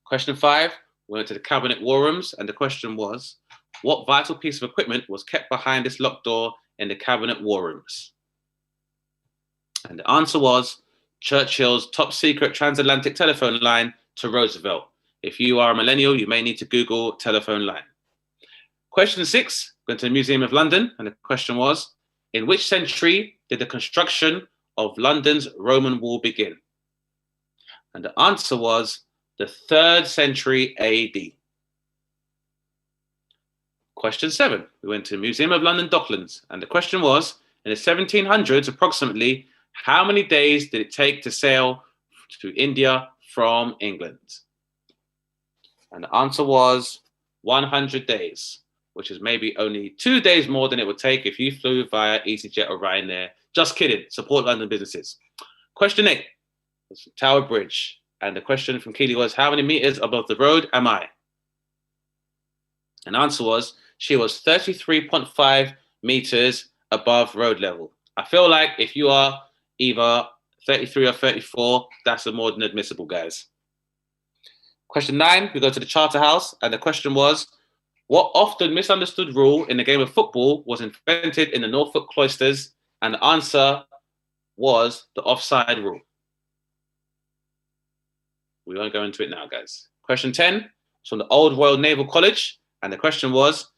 Question five, we went to the Cabinet War Rooms, and the question was, what vital piece of equipment was kept behind this locked door in the Cabinet War Rooms? And the answer was Churchill's top secret transatlantic telephone line to Roosevelt. If you are a millennial, you may need to Google telephone line. Question six, went to the Museum of London, and the question was, in which century did the construction of London's Roman wall begin? And the answer was the 3rd century AD. Question seven, we went to the Museum of London Docklands, and the question was, in the 1700s, approximately, how many days did it take to sail to India from England? And the answer was 100 days, which is maybe only 2 days more than it would take if you flew via EasyJet or Ryanair. Just kidding, support London businesses. Question eight was from Tower Bridge, and the question from Keely was, how many meters above the road am I? And the answer was, she was 33.5 meters above road level. I feel like if you are either 33 or 34, that's more than admissible, guys. Question nine, we go to the Charterhouse, and the question was, what often misunderstood rule in the game of football was invented in the Norfolk cloisters? And the answer was the offside rule. We won't go into it now, guys. Question 10 is from the Old Royal Naval College, and the question was,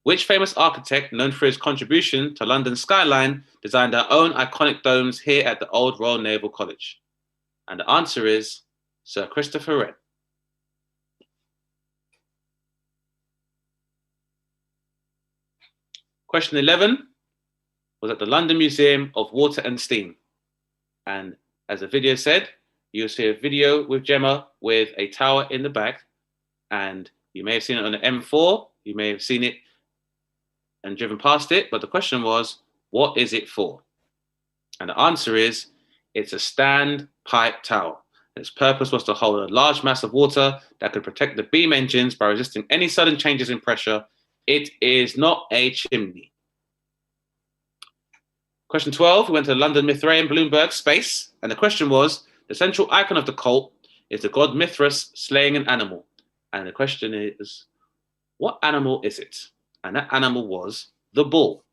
which famous architect known for his contribution to London's skyline designed our own iconic domes here at the Old Royal Naval College? And the answer is Sir Christopher Wren. Question 11 was at the London Museum of Water and Steam. And as the video said, you'll see a video with Gemma with a tower in the back. And you may have seen it on the M4. You may have seen it and driven past it. But the question was, what is it for? And the answer is, it's a standpipe tower. Its purpose was to hold a large mass of water that could protect the beam engines by resisting any sudden changes in pressure. It is not a chimney. Question 12, we went to the London Mithraeum Bloomberg space, and the question was, the central icon of the cult is the god Mithras slaying an animal. And the question is, what animal is it? And that animal was the bull.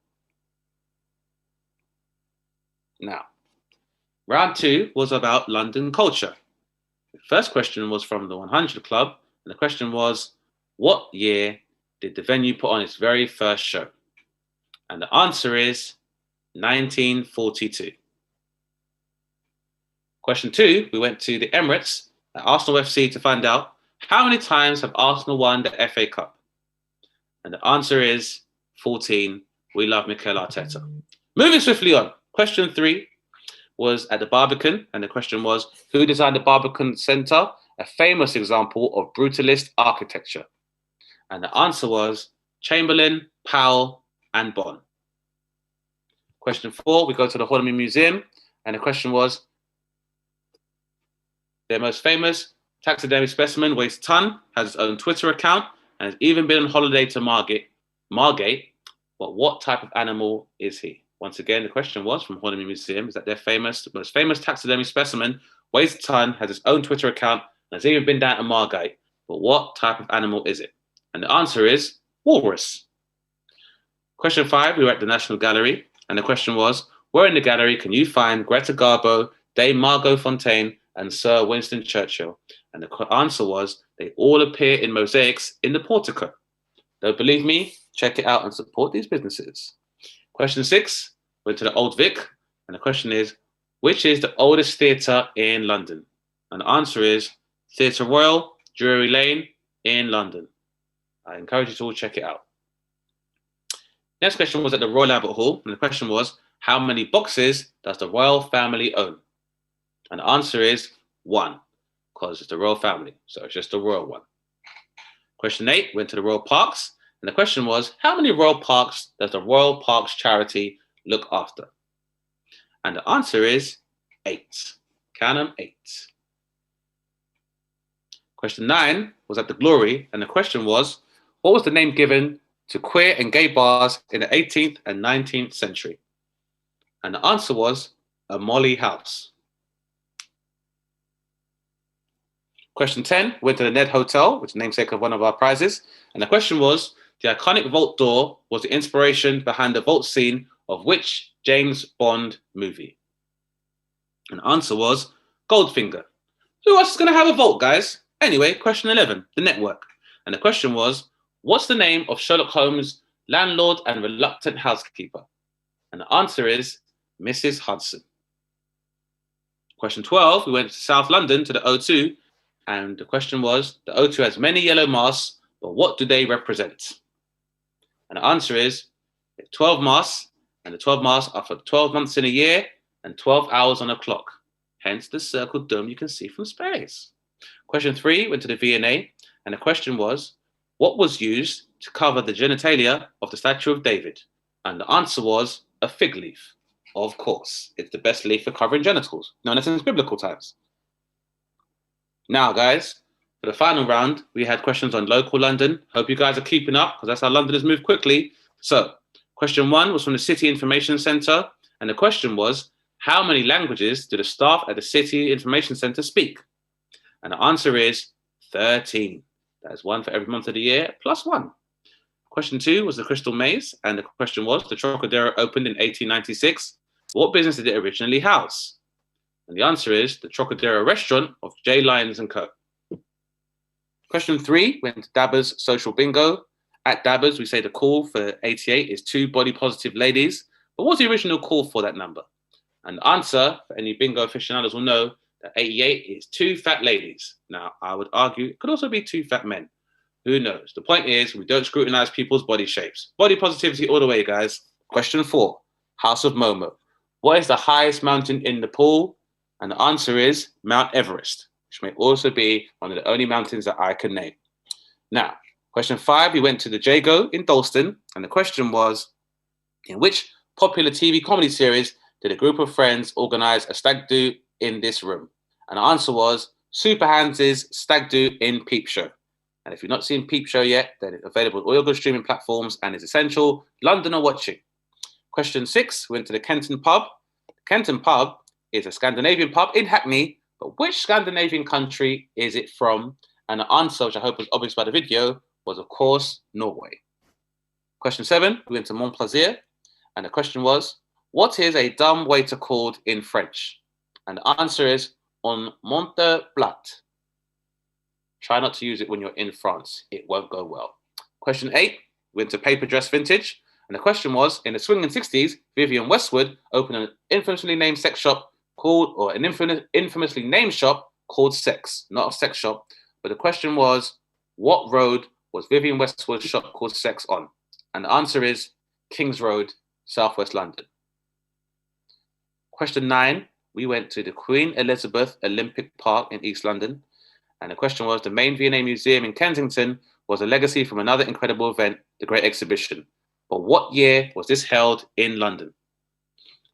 Now, round 2 was about London culture. The first question was from the 100 Club, and the question was, what year did the venue put on its very first show? And the answer is 1942. Question 2, we went to the Emirates at Arsenal FC to find out how many times have Arsenal won the FA Cup? And the answer is 14. We love Mikel Arteta. Moving swiftly on. Question 3 was at the Barbican, and the question was, who designed the Barbican Centre, a famous example of brutalist architecture? And the answer was Chamberlain, Powell, and Bonn. Question 4, we go to the Tottenham Museum, and the question was, their most famous taxidermy specimen weighs a ton, has its own Twitter account, and has even been on holiday to Margate. But what type of animal is he? Once again, the question was from Tottenham Museum, is that their most famous taxidermy specimen weighs a ton, has its own Twitter account, and has even been down to Margate. But what type of animal is it? And the answer is walrus. Question 5, we were at the National Gallery, and the question was, where in the gallery can you find Greta Garbo, Dame Margot Fontaine, and Sir Winston Churchill? And the answer was, they all appear in mosaics in the portico. Don't believe me? Check it out and support these businesses. Question 6, went to the Old Vic, and the question is, which is the oldest theatre in London? And the answer is Theatre Royal, Drury Lane in London. I encourage you to all check it out. Next question was at the Royal Albert Hall, and the question was, how many boxes does the royal family own? And the answer is 1, because it's the royal family, so it's just the royal one. Question 8 went to the Royal Parks, and the question was, how many royal parks does the Royal Parks charity look after? And the answer is 8. Count them, 8. Question 9 was at the Glory, and the question was, what was the name given to queer and gay bars in the 18th and 19th century? And the answer was a Molly House. Question 10 went to the Ned Hotel, which is the namesake of one of our prizes. And the question was, the iconic vault door was the inspiration behind the vault scene of which James Bond movie? And the answer was Goldfinger. Who else is going to have a vault, guys? Anyway, question 11, the network. And the question was, what's the name of Sherlock Holmes' landlord and reluctant housekeeper? And the answer is Mrs. Hudson. Question 12, we went to South London to the O2, and the question was, the O2 has many yellow masts, but what do they represent? And the answer is 12 masts, and the 12 masts are for 12 months in a year and 12 hours on a clock. Hence the circled dome you can see from space. Question 3 went to the V&A, and the question was, what was used to cover the genitalia of the statue of David? And the answer was a fig leaf. Of course, it's the best leaf for covering genitals, known as since biblical times. Now, guys, for the final round, we had questions on local London. Hope you guys are keeping up, because that's how Londoners move quickly. So, question 1 was from the City Information Centre, and the question was, how many languages do the staff at the City Information Centre speak? And the answer is 13. That is 1 for every month of the year, plus 1. Question 2 was the Crystal Maze, and the question was, the Trocadero opened in 1896. What business did it originally house? And the answer is the Trocadero restaurant of J. Lyons & Co. Question 3 went to Dabba's Social Bingo. At Dabba's, we say the call for 88 is 2 body-positive ladies. But what's the original call for that number? And the answer, for any bingo aficionados will know, that 88 is 2 fat ladies. Now, I would argue it could also be 2 fat men. Who knows? The point is, we don't scrutinize people's body shapes. Body positivity all the way, guys. Question 4, House of Momo. What is the highest mountain in Nepal? And the answer is Mount Everest, which may also be one of the only mountains that I can name. Now, question 5, we went to the Jago in Dalston, and the question was, in which popular TV comedy series did a group of friends organize a stag do in this room? And the answer was Super Hans' Stag Do in Peep Show. And if you've not seen Peep Show yet, then it's available on all your good streaming platforms and is essential Londoner watching. Question 6 went to the Kenton Pub. The Kenton Pub is a Scandinavian pub in Hackney, but which Scandinavian country is it from? And the answer, which I hope was obvious by the video, was of course Norway. Question 7, we went to Montplaisir, and the question was, What is a dumb waiter called in French? And the answer is on monte plat. Try not to use it when you're in France. It won't go well. Question 8, we went to paper dress vintage. And the question was, in the swinging 60s, Vivienne Westwood opened an infamously named sex shop called, or an infamously named shop called Sex. Not a sex shop, but the question was, what road was Vivienne Westwood's shop called Sex on? And the answer is King's Road, Southwest London. Question 9, we went to the Queen Elizabeth Olympic Park in East London. And the question was, the main V&A Museum in Kensington was a legacy from another incredible event, the Great Exhibition. But what year was this held in London?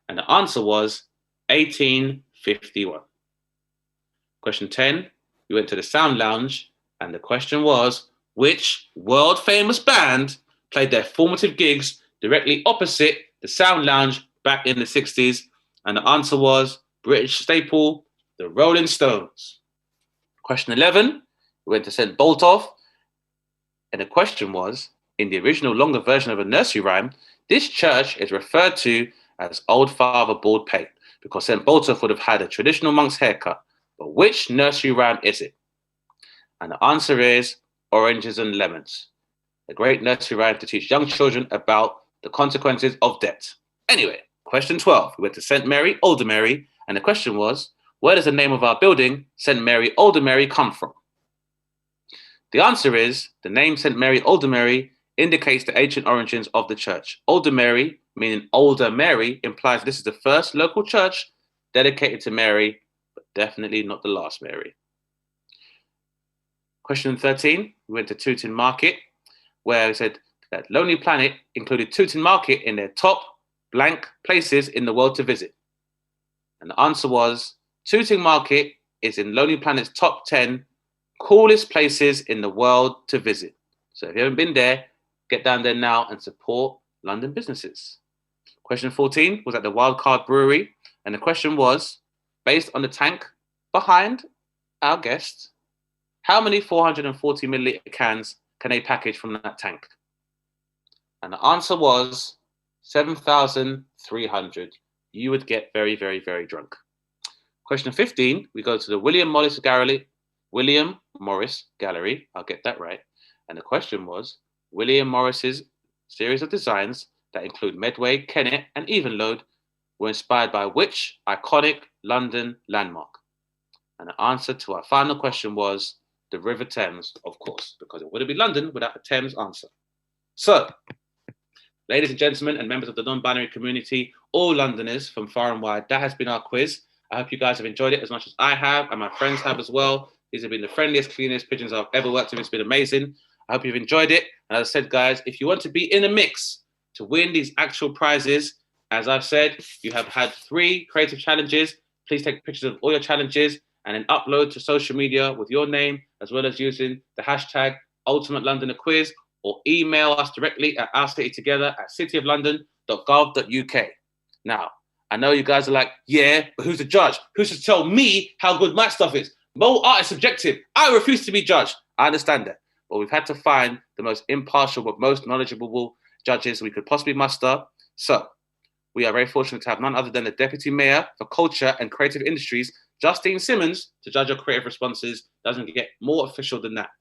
And the answer was 1851. Question 10, we went to the Sound Lounge, and the question was, which world-famous band played their formative gigs directly opposite the Sound Lounge back in the 60s? And the answer was British staple, the Rolling Stones. Question 11, we went to St. Botolph, and the question was, in the original longer version of a nursery rhyme, this church is referred to as Old Father Bald Pate because St. Botolph would have had a traditional monk's haircut. But which nursery rhyme is it? And the answer is Oranges and Lemons, a great nursery rhyme to teach young children about the consequences of debt. Anyway, question 12, we went to St. Mary, Aldermary, and the question was, where does the name of our building, St. Mary, Aldermary, come from? The answer is, the name St. Mary, Aldermary indicates the ancient origins of the church. Aldermary, meaning older Mary, implies this is the first local church dedicated to Mary, but definitely not the last Mary. Question 13, we went to Tooting Market, where we said that Lonely Planet included Tooting Market in their top blank places in the world to visit. And the answer was, Tooting Market is in Lonely Planet's top 10 coolest places in the world to visit. So if you haven't been there, get down there now and support London businesses. Question 14 was at the Wildcard Brewery. And the question was, based on the tank behind our guest, how many 440 milliliter cans can they package from that tank? And the answer was 7,300. You would get very, very, very drunk. Question 15, we go to the William Morris Gallery. I'll get that right. And the question was, William Morris's series of designs that include Medway, Kennet, and Evenlode were inspired by which iconic London landmark? And the answer to our final question was the River Thames, of course, because it wouldn't be London without the Thames answer. So, ladies and gentlemen, and members of the non-binary community, all Londoners from far and wide, that has been our quiz. I hope you guys have enjoyed it as much as I have, and my friends have as well. These have been the friendliest, cleanest pigeons I've ever worked with. It's been amazing. I hope you've enjoyed it. And as I said, guys, if you want to be in a mix to win these actual prizes, as I've said, you have had 3 creative challenges. Please take pictures of all your challenges and then upload to social media with your name, as well as using the hashtag Ultimate Londoner Quiz, or email us directly at ourcitytogether@cityoflondon.gov.uk. Now, I know you guys are like, yeah, but who's the judge? Who's to tell me how good my stuff is? Mo art is subjective. I refuse to be judged. I understand that. But we've had to find the most impartial but most knowledgeable judges we could possibly muster. So we are very fortunate to have none other than the Deputy Mayor for Culture and Creative Industries, Justine Simmons, to judge our creative responses. Doesn't get more official than that.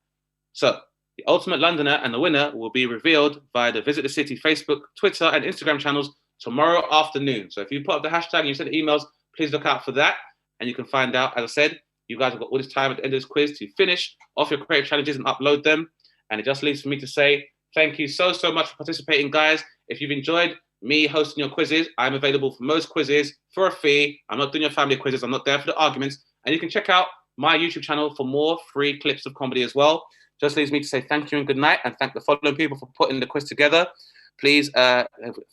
So the Ultimate Londoner and the winner will be revealed via the Visit the City Facebook, Twitter, and Instagram channels tomorrow afternoon. So if you put up the hashtag and you send emails, please look out for that. And you can find out, as I said, you guys have got all this time at the end of this quiz to finish off your creative challenges and upload them. And it just leaves for me to say thank you so, so much for participating, guys. If you've enjoyed me hosting your quizzes, I'm available for most quizzes for a fee. I'm not doing your family quizzes. I'm not there for the arguments. And you can check out my YouTube channel for more free clips of comedy as well. Just leaves me to say thank you and good night, and thank the following people for putting the quiz together. Please,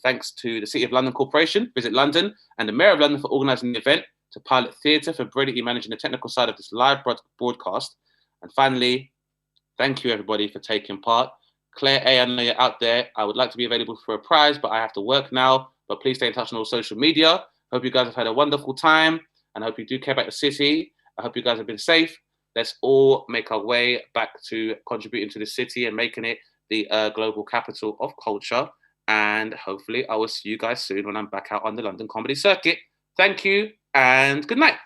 thanks to the City of London Corporation, Visit London, and the Mayor of London for organising the event, to Pilot Theatre for brilliantly managing the technical side of this live broadcast. And finally, thank you everybody for taking part. Claire A, I know you're out there. I would like to be available for a prize, but I have to work now. But please stay in touch on all social media. Hope you guys have had a wonderful time, and I hope you do care about the city. I hope you guys have been safe. Let's all make our way back to contributing to the city and making it the global capital of culture. And hopefully I will see you guys soon when I'm back out on the London comedy circuit. Thank you and good night.